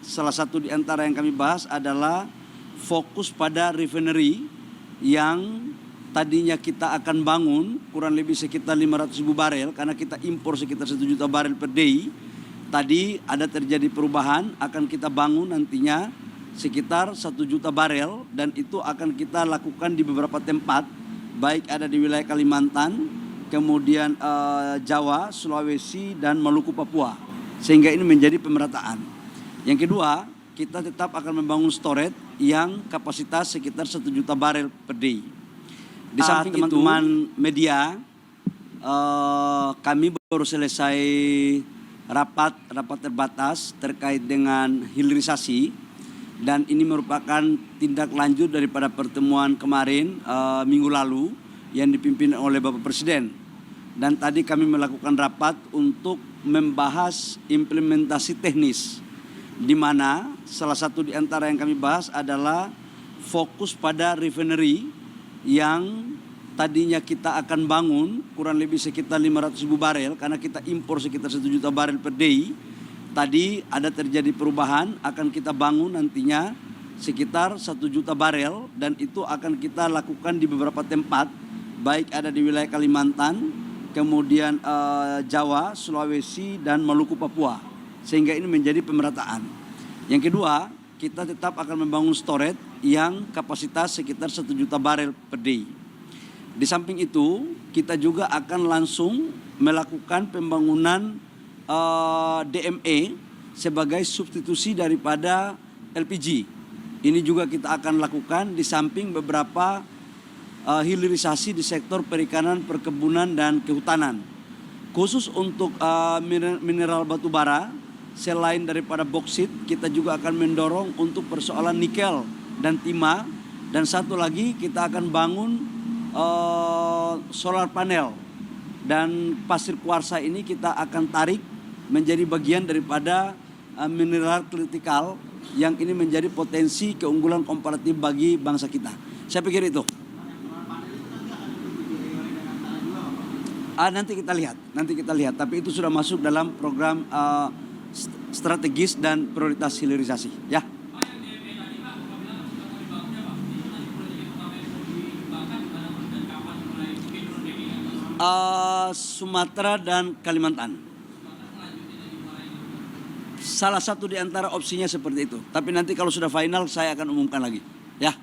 salah satu di antara yang kami bahas adalah fokus pada refinery yang tadinya kita akan bangun kurang lebih sekitar 500.000 barel karena kita impor sekitar 1 juta barel per day. Tadi ada terjadi perubahan, akan kita bangun nantinya sekitar 1 juta barel dan itu akan kita lakukan di beberapa tempat, baik ada di wilayah Kalimantan, kemudian Jawa, Sulawesi, dan Maluku, Papua. Sehingga ini menjadi pemerataan. Yang kedua, kita tetap akan membangun storage yang kapasitas sekitar 1 juta barel per day. Di samping teman-teman media, kami baru selesai rapat terbatas terkait dengan hilirisasi dan ini merupakan tindak lanjut daripada pertemuan kemarin minggu lalu yang dipimpin oleh Bapak Presiden. Dan tadi kami melakukan rapat untuk membahas implementasi teknis, di mana salah satu di antara yang kami bahas adalah fokus pada refinery yang tadinya kita akan bangun kurang lebih sekitar 500.000 barel karena kita impor sekitar 1 juta barel per day. Tadi ada terjadi perubahan, akan kita bangun nantinya sekitar 1 juta barel dan itu akan kita lakukan di beberapa tempat, baik ada di wilayah Kalimantan, kemudian Jawa, Sulawesi, dan Maluku, Papua. Sehingga ini menjadi pemerataan. Yang kedua, kita tetap akan membangun storage yang kapasitas sekitar 1 juta barel per day. Di samping itu, kita juga akan langsung melakukan pembangunan DME sebagai substitusi daripada LPG. Ini juga kita akan lakukan di samping beberapa hilirisasi di sektor perikanan, perkebunan, dan kehutanan. Khusus untuk mineral batu bara, selain daripada boksit, kita juga akan mendorong untuk persoalan nikel dan timah. Dan satu lagi, kita akan bangun solar panel. Dan pasir kuarsa ini kita akan tarik menjadi bagian daripada mineral kritikal yang ini menjadi potensi keunggulan komparatif bagi bangsa kita. Saya pikir itu. Nanti kita lihat. Tapi itu sudah masuk dalam program strategis dan prioritas hilirisasi. Ya. Sumatera dan Kalimantan. Salah satu di antara opsinya seperti itu. Tapi nanti kalau sudah final saya akan umumkan lagi. Ya.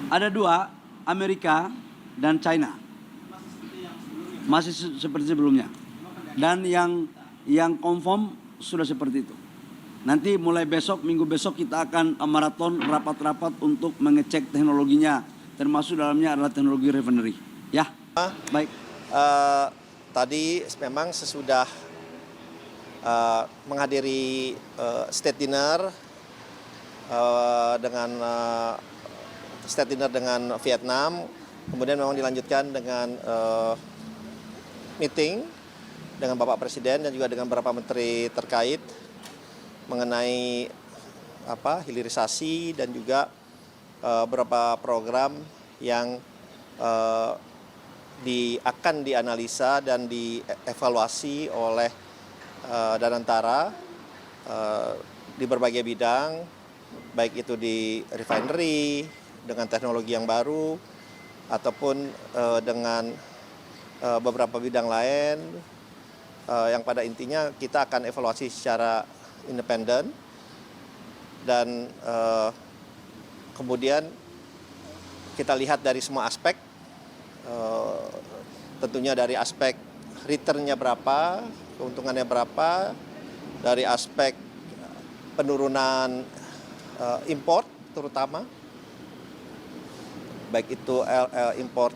Ada 2, Amerika dan China. Masih seperti sebelumnya. Dan yang confirm sudah seperti itu. Nanti mulai besok, minggu besok kita akan maraton rapat-rapat untuk mengecek teknologinya. Termasuk dalamnya adalah teknologi refinery. Ya, baik. Tadi memang sesudah menghadiri state dinner dengan Vietnam, kemudian memang dilanjutkan dengan meeting dengan Bapak Presiden dan juga dengan beberapa menteri terkait mengenai hilirisasi dan juga beberapa program yang akan dianalisa dan dievaluasi oleh Danantara di berbagai bidang, baik itu di refinery dengan teknologi yang baru ataupun dengan beberapa bidang lain yang pada intinya kita akan evaluasi secara independen dan kemudian kita lihat dari semua aspek, tentunya dari aspek returnnya berapa, keuntungannya berapa, dari aspek penurunan import terutama, baik itu import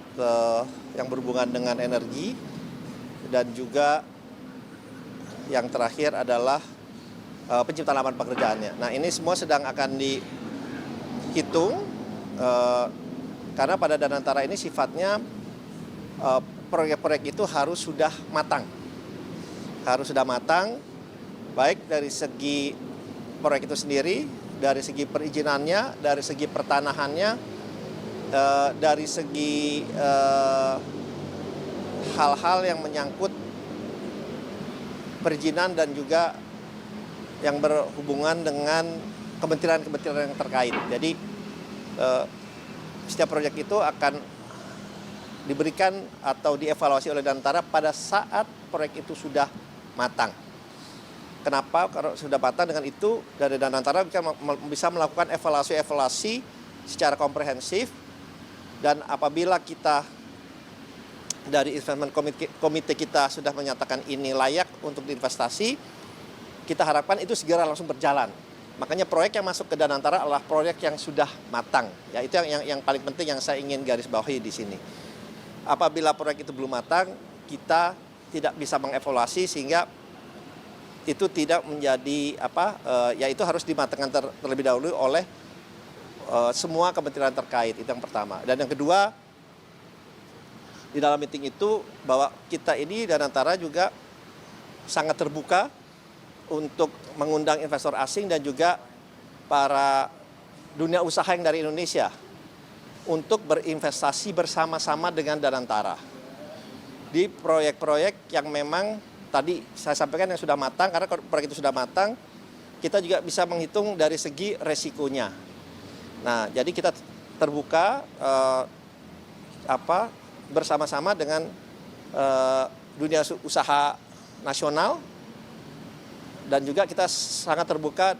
yang berhubungan dengan energi, dan juga yang terakhir adalah penciptaan lapangan pekerjaannya. Nah, ini semua sedang akan dihitung karena pada Danantara ini sifatnya proyek-proyek itu harus sudah matang. Harus sudah matang, baik dari segi proyek itu sendiri, dari segi perizinannya, dari segi pertanahannya, dari segi hal-hal yang menyangkut perizinan dan juga yang berhubungan dengan kementerian-kementerian yang terkait. Jadi setiap proyek itu akan diberikan atau dievaluasi oleh Danantara pada saat proyek itu sudah matang. Kenapa? Kalau sudah matang, dengan itu dari Danantara bisa melakukan evaluasi secara komprehensif, dan apabila kita dari investment komite kita sudah menyatakan ini layak untuk diinvestasi, kita harapkan itu segera langsung berjalan. Makanya proyek yang masuk ke Danantara adalah proyek yang sudah matang. Ya, itu yang paling penting yang saya ingin garis bawahi di sini. Apabila proyek itu belum matang, kita tidak bisa mengevaluasi, sehingga itu tidak menjadi ya itu harus dimatangkan terlebih dahulu oleh semua kementerian terkait. Itu yang pertama. Dan yang kedua, di dalam meeting itu bahwa kita ini Danantara juga sangat terbuka untuk mengundang investor asing dan juga para dunia usaha yang dari Indonesia untuk berinvestasi bersama-sama dengan Danantara di proyek-proyek yang memang tadi saya sampaikan yang sudah matang. Karena kalau proyek itu sudah matang, kita juga bisa menghitung dari segi resikonya. Nah, jadi kita terbuka bersama-sama dengan dunia usaha nasional, dan juga kita sangat terbuka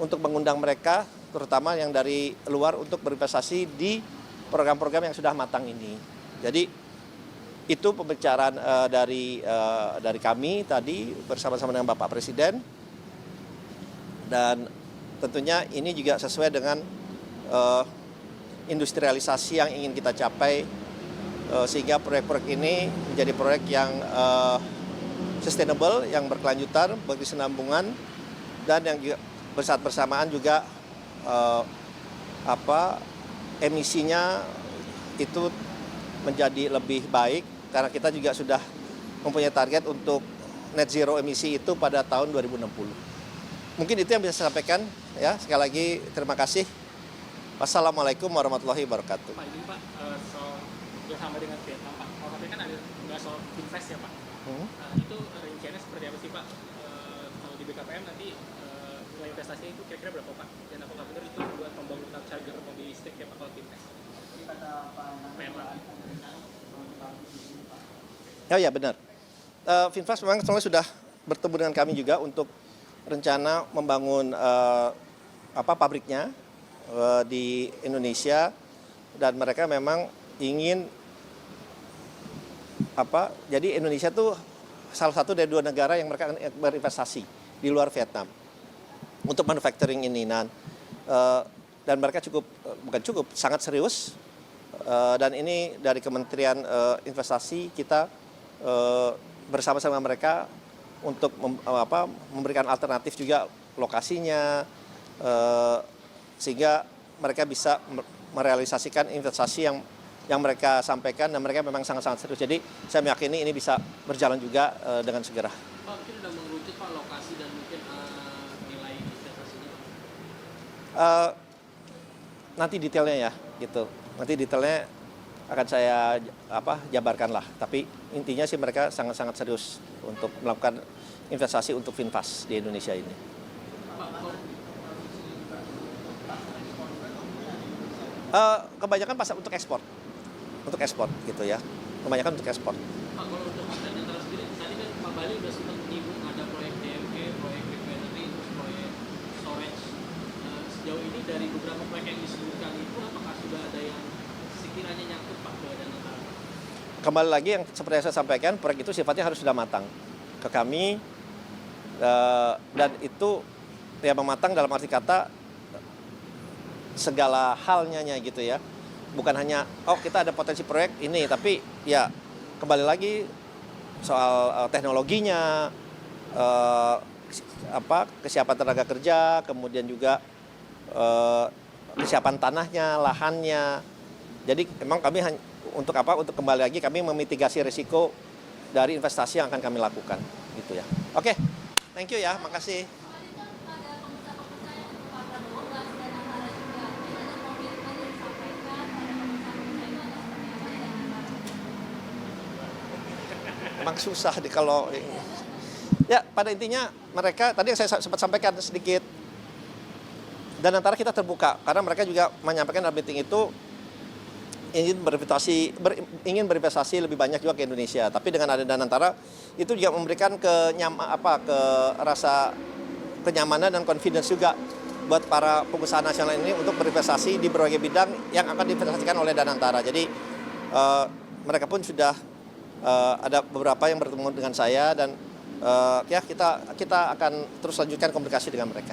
untuk mengundang mereka, terutama yang dari luar, untuk berinvestasi di program-program yang sudah matang ini. Jadi itu pembicaraan dari kami tadi bersama-sama dengan Bapak Presiden, dan tentunya ini juga sesuai dengan industrialisasi yang ingin kita capai, sehingga proyek-proyek ini menjadi proyek yang sustainable, yang berkelanjutan, berkesinambungan, dan yang juga bersaat bersamaan juga emisinya itu menjadi lebih baik, karena kita juga sudah mempunyai target untuk net zero emisi itu pada tahun 2060. Mungkin itu yang bisa saya sampaikan, ya. Sekali lagi terima kasih. Wassalamualaikum warahmatullahi wabarakatuh. Pak, ini Pak, soal bersama dengan Vietnam, Pak. Kalau tapi kan ada nggak soal invest ya, Pak. Itu rinciannya seperti apa sih, Pak? Kalau di BKPM nanti nilai investasinya itu kira-kira berapa, Pak? Dan apakah benar itu buat pembangunan charger mobil listrik ya, Pak, kalau invest? Ya benar. Finfast memang sudah bertemu dengan kami juga untuk rencana membangun pabriknya di Indonesia, dan mereka memang ingin jadi Indonesia tuh salah satu dari 2 negara yang mereka berinvestasi di luar Vietnam untuk manufacturing ini. Dan mereka sangat serius, dan ini dari Kementerian Investasi kita bersama-sama mereka untuk memberikan alternatif juga lokasinya, sehingga mereka bisa merealisasikan investasi yang mereka sampaikan, dan mereka memang sangat-sangat serius. Jadi saya meyakini ini bisa berjalan juga dengan segera. Pak, mungkin sudah mengerucut, Pak, lokasi dan mungkin nilai investasinya, Pak? Nanti detailnya ya, gitu. Nanti detailnya akan saya jabarkan lah. Tapi intinya sih mereka sangat-sangat serius untuk melakukan investasi untuk Finfast di Indonesia ini. Kebanyakan pasar untuk ekspor gitu ya. Kebanyakan untuk ekspor. Pak, kalau untuk Danantara sendiri, tadi kan Pak Bali sudah sempat menyinggung ada proyek DMG, proyek refinery, terus proyek storage. Sejauh ini dari beberapa proyek yang disebutkan itu, apakah sudah ada yang sekiranya nyangkut, Pak, ke Danantara? Kembali lagi yang seperti yang saya sampaikan, proyek itu sifatnya harus sudah matang ke kami, dan itu ya mematang dalam arti kata segala halnya gitu ya. Bukan hanya kita ada potensi proyek ini, tapi ya kembali lagi soal teknologinya, kesiapan tenaga kerja, kemudian juga kesiapan tanahnya, lahannya. Jadi memang kami untuk kembali lagi kami memitigasi risiko dari investasi yang akan kami lakukan gitu ya. Oke. Thank you ya, makasih. Emang susah kalau pada intinya mereka tadi yang saya sempat sampaikan sedikit, Danantara kita terbuka karena mereka juga menyampaikan dalam meeting itu ingin berinvestasi lebih banyak juga ke Indonesia. Tapi dengan ada Danantara itu juga memberikan rasa kenyamanan dan confidence juga buat para pengusaha nasional ini untuk berinvestasi di berbagai bidang yang akan diinvestasikan oleh Danantara. Jadi mereka pun sudah ada beberapa yang bertemu dengan saya dan ya kita akan terus lanjutkan komunikasi dengan mereka.